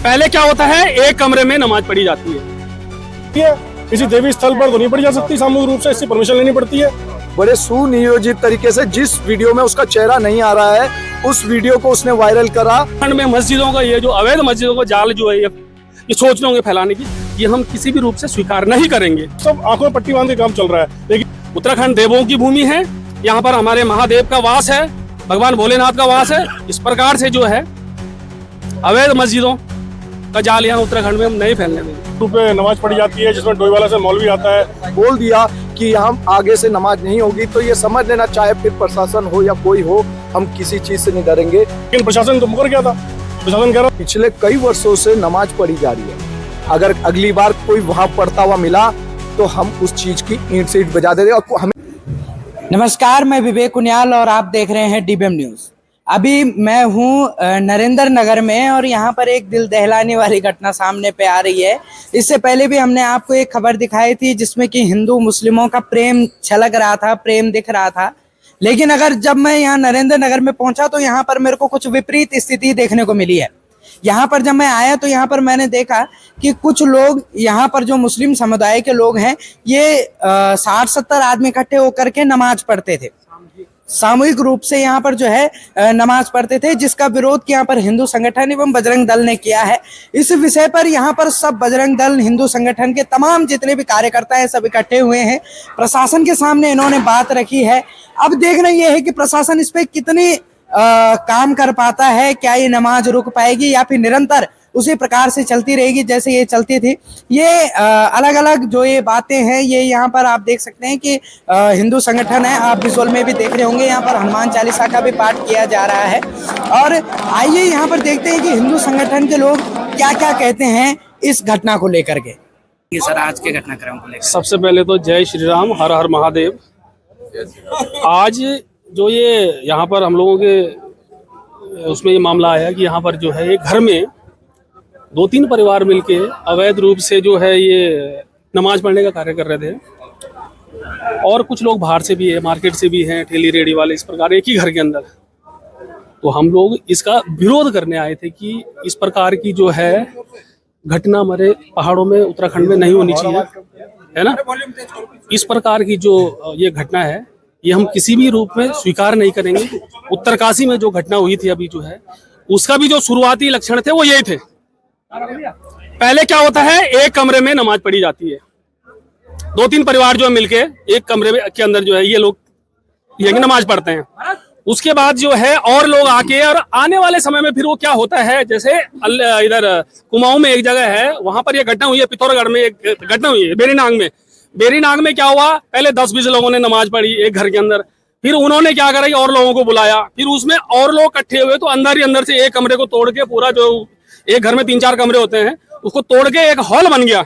पहले क्या होता है, एक कमरे में नमाज पढ़ी जाती है। किसी देवी स्थल पर तो नहीं पढ़ी जा सकती सामूहिक रूप से, इसकी परमिशन लेनी पड़ती है। बड़े सुनियोजित तरीके से जिस वीडियो में उसका चेहरा नहीं आ रहा है उस वीडियो को उसने वायरल करा। में मस्जिदों का ये जो अवैध मस्जिदों का जाल जो है ये सोच रहे होंगे फैलाने की, ये हम किसी भी रूप से स्वीकार नहीं करेंगे। सब आंखों में पट्टी बांध के काम चल रहा है। लेकिन उत्तराखंड देवों की भूमि है, यहाँ पर हमारे महादेव का वास है, भगवान भोलेनाथ का वास है। इस प्रकार से जो है अवैध मस्जिदों का जाल यहाँ उत्तराखंड में हम नहीं फैलने देंगे। पे नमाज पढ़ी जाती है जिसमें डोईवाला से मौलवी आता है, बोल दिया कि यहाँ आगे से नमाज नहीं होगी, तो ये समझ लेना, चाहे फिर प्रशासन हो या कोई हो, हम किसी चीज से नहीं डरेंगे। लेकिन प्रशासन तो मुकर गया था। प्रशासन कह रहा पिछले कई वर्षों से नमाज पढ़ी जा रही है। अगर अगली बार कोई वहाँ पढ़ता हुआ मिला तो हम उस चीज की ईंट से ईंट बजा देंगे। और हमें नमस्कार, मैं विवेक कुनियाल और आप देख रहे हैं डीबीएम न्यूज। अभी मैं हूं नरेंद्र नगर में और यहां पर एक दिल दहलाने वाली घटना सामने पे आ रही है। इससे पहले भी हमने आपको एक खबर दिखाई थी जिसमें कि हिंदू मुस्लिमों का प्रेम छलक रहा था, प्रेम दिख रहा था। लेकिन अगर जब मैं यहाँ नरेंद्र नगर में पहुंचा तो यहाँ पर मेरे को कुछ विपरीत स्थिति देखने को मिली है। यहाँ पर जब मैं आया तो यहाँ पर मैंने देखा कि कुछ लोग, यहाँ पर जो मुस्लिम समुदाय के लोग हैं, ये 60-70 आदमी इकट्ठे होकर के नमाज पढ़ते थे, सामूहिक रूप से यहाँ पर जो है नमाज पढ़ते थे, जिसका विरोध यहाँ पर हिंदू संगठन एवं बजरंग दल ने किया है। इस विषय पर यहाँ पर सब बजरंग दल, हिंदू संगठन के तमाम जितने भी कार्यकर्ता हैं सब इकट्ठे हुए हैं। प्रशासन के सामने इन्होंने बात रखी है। अब देखना यह है कि प्रशासन इस पे कितनी काम कर पाता है। क्या ये नमाज रुक पाएगी या फिर निरंतर उसी प्रकार से चलती रहेगी जैसे ये चलती थी। ये अलग अलग जो ये बातें हैं, ये यहाँ पर आप देख सकते हैं कि हिंदू संगठन है, आप विजुअल में भी देख रहे होंगे, यहाँ पर हनुमान चालीसा का भी पाठ किया जा रहा है। और आइए यहाँ पर देखते हैं कि हिंदू संगठन के लोग क्या क्या कहते हैं इस घटना को लेकर के। सर, आज के घटनाक्रम को लेकर सबसे पहले तो जय श्री राम, हर हर महादेव। आज जो ये यहाँ पर हम लोगों के उसमें ये मामला आया कि यहाँ पर जो है एक घर में 2-3 परिवार मिलके अवैध रूप से जो है ये नमाज पढ़ने का कार्य कर रहे थे। और कुछ लोग बाहर से भी है, मार्केट से भी हैं, ठेली रेडी वाले, इस प्रकार एक ही घर के अंदर। तो हम लोग इसका विरोध करने आए थे कि इस प्रकार की जो है घटना हमारे पहाड़ों में, उत्तराखंड में नहीं होनी चाहिए, है ना। इस प्रकार की जो ये घटना है ये हम किसी भी रूप में स्वीकार नहीं करेंगे। उत्तरकाशी में जो घटना हुई थी अभी जो है, उसका भी जो शुरुआती लक्षण थे वो यही थे। पहले क्या होता है, एक कमरे में नमाज पढ़ी जाती है, 2-3 परिवार जो है मिलके एक कमरे के अंदर जो है ये लोग ये नमाज पढ़ते हैं। उसके बाद जो है और लोग आके, और आने वाले समय में फिर वो क्या होता है, जैसे इधर कुमाऊं में एक जगह है, वहां पर ये घटना हुई है, पिथौरागढ़ में एक घटना हुई है, बेरीनाग में क्या हुआ, पहले 10-20 लोगों ने नमाज पढ़ी एक घर के अंदर। फिर उन्होंने क्या करा, और लोगों को बुलाया, फिर उसमें और लोग इकट्ठे हुए, तो अंदर ही अंदर से एक कमरे को तोड़ के, पूरा जो एक घर में 3-4 कमरे होते हैं उसको तोड़ के एक हॉल बन गया।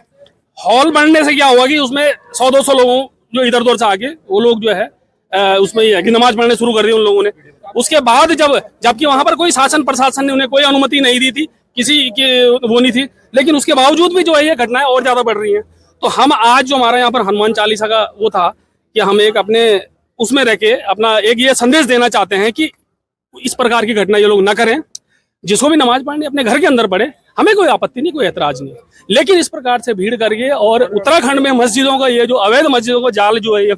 हॉल बनने से क्या हुआ कि उसमें 100-200 लोगों जो इधर उधर से आके वो लोग जो है उसमें ये कि नमाज पढ़ने शुरू कर दी उन लोगों ने। उसके बाद जबकि वहां पर कोई शासन प्रशासन ने उन्हें कोई अनुमति नहीं दी थी, किसी की वो नहीं थी, लेकिन उसके बावजूद भी जो है ये घटनाएं और ज्यादा बढ़ रही हैं। तो हम आज जो हमारा यहाँ पर हनुमान चालीसा का वो था कि हम एक अपने उसमें रह के अपना एक ये संदेश देना चाहते हैं कि इस प्रकार की घटना ये लोग न करें। जिसको भी नमाज पढ़नी अपने घर के अंदर पढ़े, हमें कोई आपत्ति नहीं, कोई ऐतराज नहीं। लेकिन इस प्रकार से भीड़ करके और उत्तराखंड में मस्जिदों का ये जो अवैध मस्जिदों का जाल जो है ये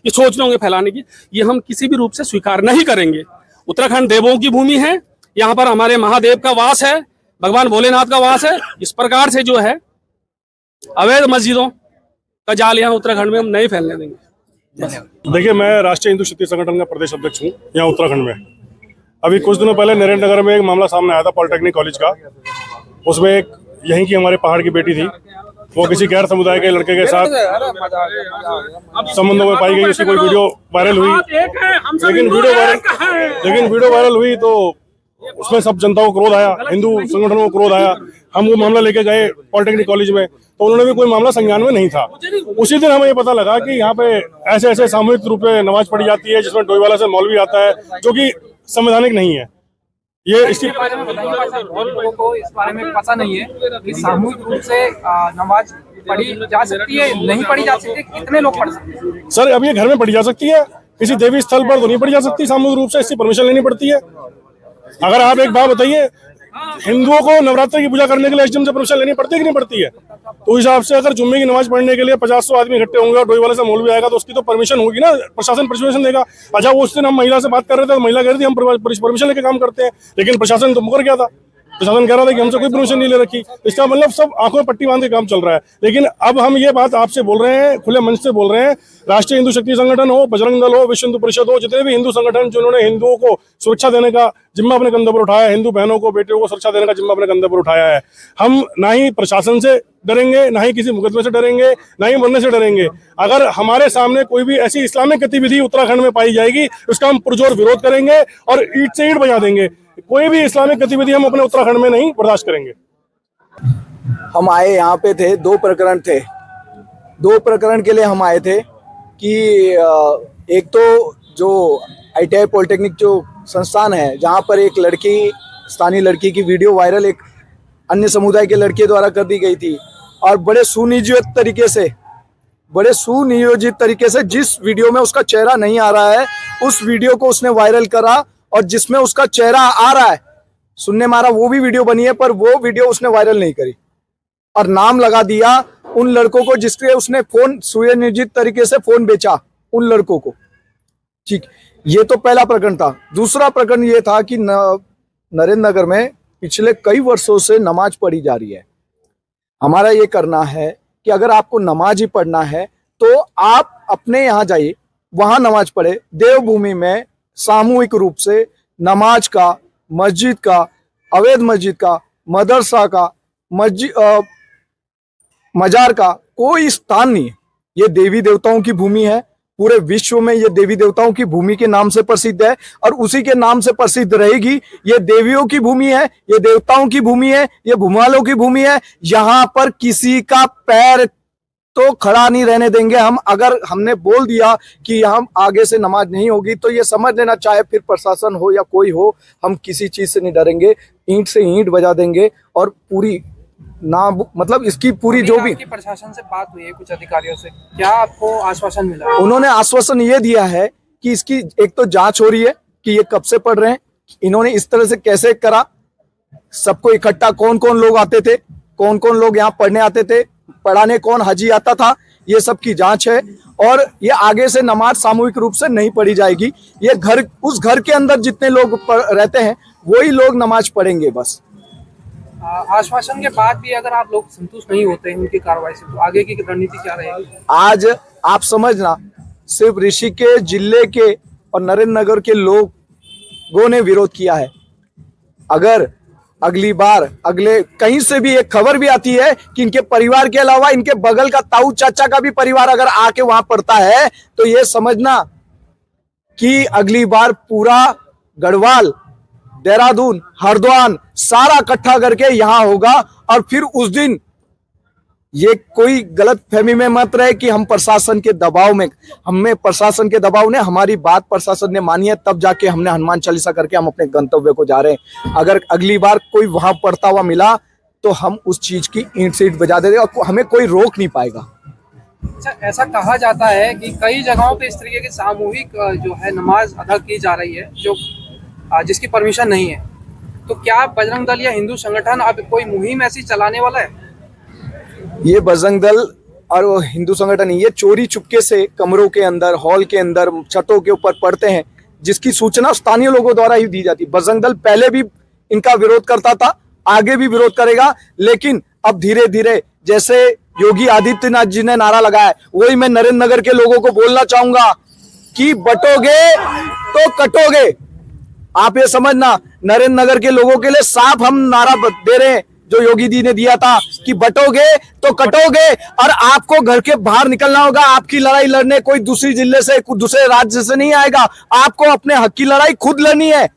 सोच रहे होंगे फैलाने की, ये हम किसी भी रूप से स्वीकार नहीं करेंगे। उत्तराखंड देवों की भूमि है, यहाँ पर हमारे महादेव का वास है, भगवान भोलेनाथ का वास है। इस प्रकार से जो है अवैध मस्जिदों का जाल यहाँ उत्तराखंड में हम नहीं फैलने देंगे। देखिए, मैं राष्ट्रीय हिंदू क्षत्रिय संगठन का प्रदेश अध्यक्ष हूँ यहाँ उत्तराखंड में। अभी कुछ दिनों पहले नरेंद्र नगर में एक मामला सामने आया था पॉलिटेक्निक कॉलेज का। उसमें एक यहीं की हमारे पहाड़ की बेटी थी, वो किसी गैर समुदाय के लड़के के साथ संबंधों में पाई गई। उसकी कोई वीडियो वायरल हुई, लेकिन वीडियो वायरल हुई तो उसमें सब जनता को क्रोध आया, हिंदू संगठनों को क्रोध आया। हम वो मामला लेके गए पॉलिटेक्निक कॉलेज में, तो उन्होंने भी कोई मामला संज्ञान में नहीं था। उसी दिन हमें ये पता लगा कि यहाँ पे ऐसे सामूहिक रूप से नमाज पढ़ी जाती है जिसमें डोईवाला से मौलवी आता है, जो कि संवैधानिक नहीं है। ये इसकी लोगों को इस बारे में पता नहीं है कि सामूहिक रूप से नमाज पढ़ी जा सकती है, नहीं पढ़ी जा सकती, कितने लोग पढ़ सकते हैं? सर, अब ये घर में पढ़ी जा सकती है, किसी देवी स्थल पर तो नहीं पढ़ी जा सकती सामूहिक रूप से, इसकी परमिशन लेनी पड़ती है। अगर आप एक बात बताइए, हिंदुओं को नवरात्र की पूजा करने के लिए एसडीएम से परमिशन लेनी पड़ती है कि नहीं पड़ती है? तो उस हिसाब से अगर जुम्मे की नमाज पढ़ने के लिए 50-100 आदमी इकट्ठे होंगे और डोई वाले से मौलवी आएगा तो उसकी तो परमिशन होगी ना, प्रशासन परमिशन देगा। अच्छा, वो उस दिन हम महिला से बात कर रहे थे तो महिला कह रही थी हम परमिशन लेके काम करते हैं, लेकिन प्रशासन तो मुकर गया था। प्रशासन कह रहा था कि हमसे कोई परमिशन नहीं ले रखी। इसका मतलब सब आंखों में पट्टी बांध के काम चल रहा है। लेकिन अब हम ये बात आपसे बोल रहे हैं, खुले मंच से बोल रहे हैं, राष्ट्रीय हिंदू शक्ति संगठन हो, बजरंग दल हो, विश्व हिंदू परिषद हो, जितने भी हिंदू संगठन जिन्होंने हिंदुओं को सुरक्षा देने का जिम्मा अपने कंधे पर उठाया, हिंदू बहनों को, बेटियों को सुरक्षा देने का जिम्मा अपने कंधे पर उठाया है, हम ना ही प्रशासन से डरेंगे, ना ही किसी मुकदमे से डरेंगे, ना ही मरने से डरेंगे। अगर हमारे सामने कोई भी ऐसी इस्लामिक गतिविधि उत्तराखंड में पाई जाएगी उसका हम पुरजोर विरोध करेंगे और ईंट से ईंट बजा देंगे। कोई भी इस्लामिक गतिविधि हम अपने उत्तराखंड में नहीं बर्दाश्त करेंगे। हम आए यहाँ पे थे, 2 प्रकरण थे। 2 प्रकरण के लिए हम आए थे कि एक तो जो ITI पॉलिटेक्निक जो संस्थान है, जहाँ पर एक लड़की, स्थानीय लड़की की वीडियो वायरल एक अन्य समुदाय के लड़के द्वारा कर दी गई थी और बड़े सुनियोजित तरीके से जिस वीडियो में उसका चेहरा नहीं आ रहा है उस वीडियो को उसने वायरल करा, और जिसमें उसका चेहरा आ रहा है, सुनने मारा, वो भी वीडियो बनी है, पर वो वीडियो उसने वायरल नहीं करी और नाम लगा दिया उन लड़कों को जिसके उसने फोन सुनियोजित तरीके से फोन बेचा उन लड़कों को। ठीक, ये तो पहला प्रकरण था। दूसरा प्रकरण ये था कि नरेंद्र नगर में पिछले कई वर्षों से नमाज पढ़ी जा रही है। हमारा ये करना है कि अगर आपको नमाज ही पढ़ना है तो आप अपने यहाँ जाइए, वहां नमाज पढ़े। देवभूमि में सामूहिक रूप से नमाज का, मस्जिद का, अवैध मस्जिद का, मदरसा का, मजार का कोई स्थान नहीं है। ये देवी देवताओं की भूमि है, पूरे विश्व में ये देवी देवताओं की भूमि के नाम से प्रसिद्ध है और उसी के नाम से प्रसिद्ध रहेगी। ये देवियों की भूमि है, ये देवताओं की भूमि है, ये भूमालों की भूमि है। यहाँ पर किसी का पैर तो खड़ा नहीं रहने देंगे हम। अगर हमने बोल दिया कि हम आगे से नमाज नहीं होगी तो ये समझ लेना, चाहे फिर प्रशासन हो या कोई हो, हम किसी चीज से नहीं डरेंगे, ईंट से ईंट बजा देंगे और पूरी ना, मतलब इसकी पूरी जो भी प्रशासन से बात हुई है कुछ अधिकारियों से, क्या आपको आश्वासन मिला? उन्होंने आश्वासन ये दिया है कि इसकी एक तो जांच हो रही है कि ये कब से पढ़ रहे हैं, इन्होंने इस तरह से कैसे करा, सबको इकट्ठा कौन कौन लोग आते थे, कौन कौन लोग यहाँ पढ़ने आते थे, पढ़ाने कौन हाजी आता था, ये सब की जांच है। और ये आगे से नमाज सामूहिक रूप से नहीं पढ़ी जाएगी। ये उस घर के अंदर जितने लोग रहते हैं वही लोग नमाज पढ़ेंगे बस। आश्वासन के बाद भी अगर आप लोग संतुष्ट नहीं होते हैं उनकी कार्रवाई से, तो आगे की रणनीति क्या रहेगी? आज आप समझना, सिर्फ ऋषिकेश जिले के और नरेंद्र नगर के लोगों ने विरोध किया है। अगर अगली बार अगले कहीं से भी एक खबर भी आती है कि इनके परिवार के अलावा इनके बगल का ताऊ चाचा का भी परिवार अगर आके वहां पढ़ता है तो ये समझना कि अगली बार पूरा गढ़वाल, देहरादून, हरिद्वार सारा इकट्ठा करके यहां होगा। और फिर उस दिन ये कोई गलत फहमी में मत रहे कि हम प्रशासन के दबाव में, हमें प्रशासन के दबाव ने, हमारी बात प्रशासन ने मानी है, तब जाके हमने हनुमान चालीसा करके हम अपने गंतव्य को जा रहे हैं। अगर अगली बार कोई वहां पढ़ता हुआ मिला तो हम उस चीज की ईंट से ईंट बजा देंगे और हमें कोई रोक नहीं पाएगा। अच्छा, ऐसा कहा जाता है कि कई जगहों पे इस तरीके की सामूहिक जो है नमाज अदा की जा रही है जो जिसकी परमिशन नहीं है, तो क्या बजरंग दल या हिंदू संगठन अब कोई मुहिम ऐसी चलाने वाला है? ये बजरंग दल और वो हिंदू संगठन, ये चोरी चुपके से कमरों के अंदर, हॉल के अंदर, छतों के ऊपर पढ़ते हैं, जिसकी सूचना स्थानीय लोगों द्वारा ही दी जाती है। बजरंग दल पहले भी इनका विरोध करता था, आगे भी विरोध करेगा, लेकिन अब धीरे धीरे जैसे योगी आदित्यनाथ जी ने नारा लगाया, वही मैं नरेंद्र नगर के लोगों को बोलना चाहूंगा कि बटोगे तो कटोगे। आप ये समझना, नरेंद्र नगर के लोगों के लिए साफ हम नारा दे रहे हैं जो योगी जी ने दिया था कि बटोगे तो कटोगे और आपको घर के बाहर निकलना होगा। आपकी लड़ाई लड़ने कोई दूसरी जिले से, दूसरे राज्य से नहीं आएगा, आपको अपने हक की लड़ाई खुद लड़नी है।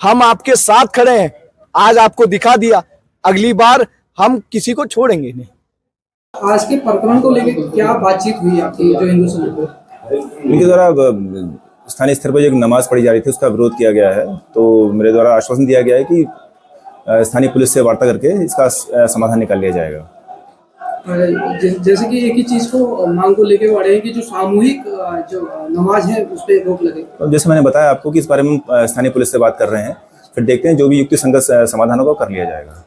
हम आपके साथ खड़े हैं, आज आपको दिखा दिया, अगली बार हम किसी को छोड़ेंगे नहीं। आज के प्रकरण को लेकर क्या बातचीत हुई आपकी जो हिंदू संगठन? उनके द्वारा स्थानीय स्तर पर जो नमाज पढ़ी जा रही थी उसका विरोध किया गया है, तो मेरे द्वारा आश्वासन दिया गया है कि स्थानीय पुलिस से वार्ता करके इसका समाधान निकाल लिया जाएगा। जैसे कि एक ही चीज को मांग को लेके बढ़े कि जो सामूहिक जो नमाज है उस पर रोक लगे। तो जैसे मैंने बताया आपको कि इस बारे में स्थानीय पुलिस से बात कर रहे हैं फिर देखते हैं जो भी युक्ति संगत समाधान होगा वो कर लिया जाएगा।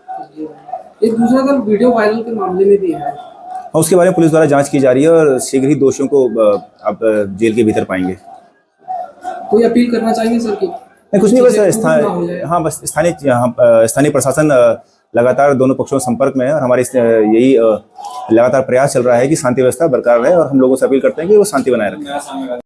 एक दूसरा दल वीडियो वायरल के मामले में भी है, और उसके बारे में पुलिस द्वारा जांच की जा रही है और शीघ्र ही दोषियों को आप जेल के भीतर पाएंगे। कोई अपील करना चाहेंगे सर की? नहीं, कुछ नहीं, बस हाँ, बस स्थानीय प्रशासन लगातार दोनों पक्षों के संपर्क में है और हमारे यही लगातार प्रयास चल रहा है कि शांति व्यवस्था बरकरार रहे और हम लोगों से अपील करते हैं कि वो शांति बनाए रखें।